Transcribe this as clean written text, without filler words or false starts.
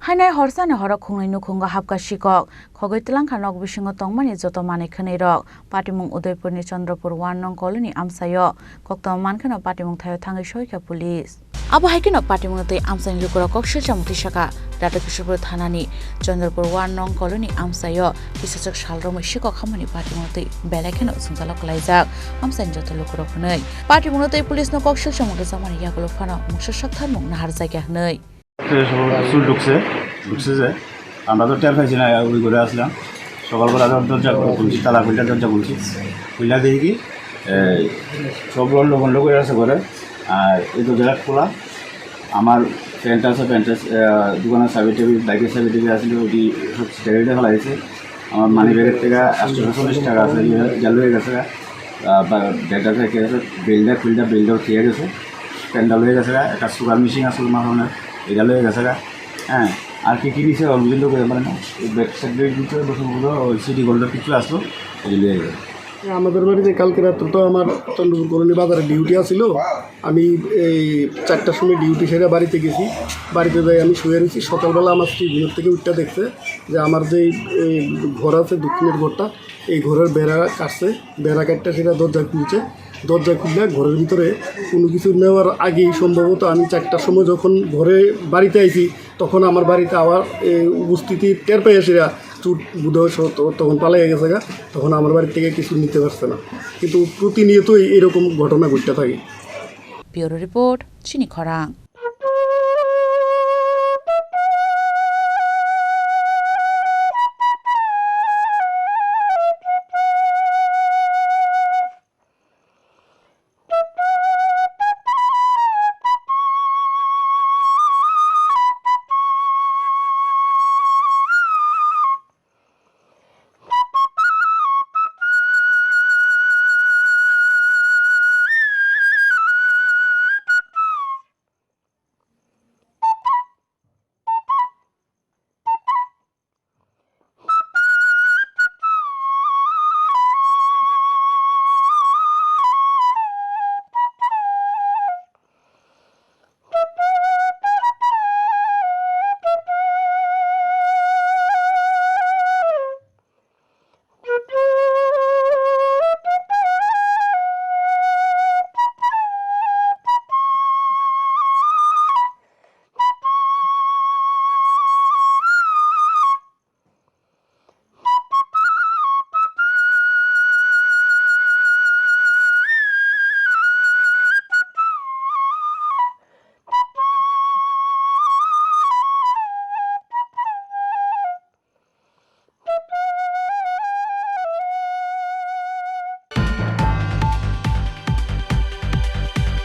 হাইনাই হরসানে হরক খুংনাই নুখুঙ্গা হাবকা শিকক খগৈ তেলাংখা নক বিসিঙ্গ তংমানি যত মানে খনেই রক পাটিমুং উদয়পুরনি চন্দ্রপুর 1 নং কলোনি আমসায় কক্তম মানখানো পাটিমুং থায় থাঙ্গै সইকা পুলিশ আবো হাইকেনক পাটিমুংতে আমসানি লুকরা কক্সল চামুতি শাখা ডাটা কিশোরপুর থানানি চন্দ্রপুর 1 নং কলোনি আমসায় কিসাচক সালরমৈ শিকক খামানি পাটিমুংতে বেলাইখানো সুংতালক লাইজাক আমসানি যত লুকরা খनै পাটিমুংতে পুলিশ ন কক্সল চামুতি জামানি ইয়াগুলো ফানা মুকসা সাকথার মুং নাহার জায়গা হनै চুল ঢুকছে যে আমরা তো টের পাইছি না উড়ি করে আসলাম সকালবেলা দরজা খুলছি তালা খুলটা দরজা খুলছি খুললা দেখি কি সব লোক করে আছে ঘরে আর এই দরজাটা খোলা আমার প্যান্ট আছে দোকানের চাবি টেবি বাইকের চাবি টেবি আসলে ওটি সব সিগারেটে ফেলা হয়েছে আমার মানি ব্যাগের থেকে 840 টাকা আছে গেল হয়ে গেছে ব্যাগটা থেকে গেছে বেলটা খেয়ে গেছে প্যান্ডাল হয়ে গেছে একটা সুগার মেশিন আসলে মাথানের এটা হয়ে গেছে হ্যাঁ আর কি নিছে অলরেডি লোক মানে না ব্যাক সাইডের ভিতরে বসে সিটি গোল্ডের কিছু আসলো এগুলো হয়ে গেছে। আমাদের বাড়িতে কালকে রাত্রে তো আমার চন্দ্রপুর কলোনি বাজারে ডিউটি আছিল আমি এই 4টার সময় ডিউটি সেরে বাড়িতে গেছি বাড়িতে যাই আমি শুয়ে রয়েছি সকালবেলা আমার স্ত্রী ঘুমের থেকে উঠতে দেখছে যে আমার যে ঘর আছে দক্ষিণের ঘরটা এই ঘরের বেড়া কাটছে বেড়া কাটটা সেটা দরজা খুললে ঘরের ভিতরে কোনো কিছু নেওয়ার আগেই সম্ভবত আমি 4টার সময় যখন ঘরে বাড়িতে আইছি তখন আমার বাড়িতে আবার উপস্থিতি টের পেয়ে সেরা চুট বুধ তখন পালাই গেছে তখন আমার বাড়ি থেকে কিছু নিতে পারছে না কিন্তু প্রতিনিয়তই এরকম ঘটনা ঘটতে থাকে। ব্যুরো রিপোর্ট চিনি খরাং।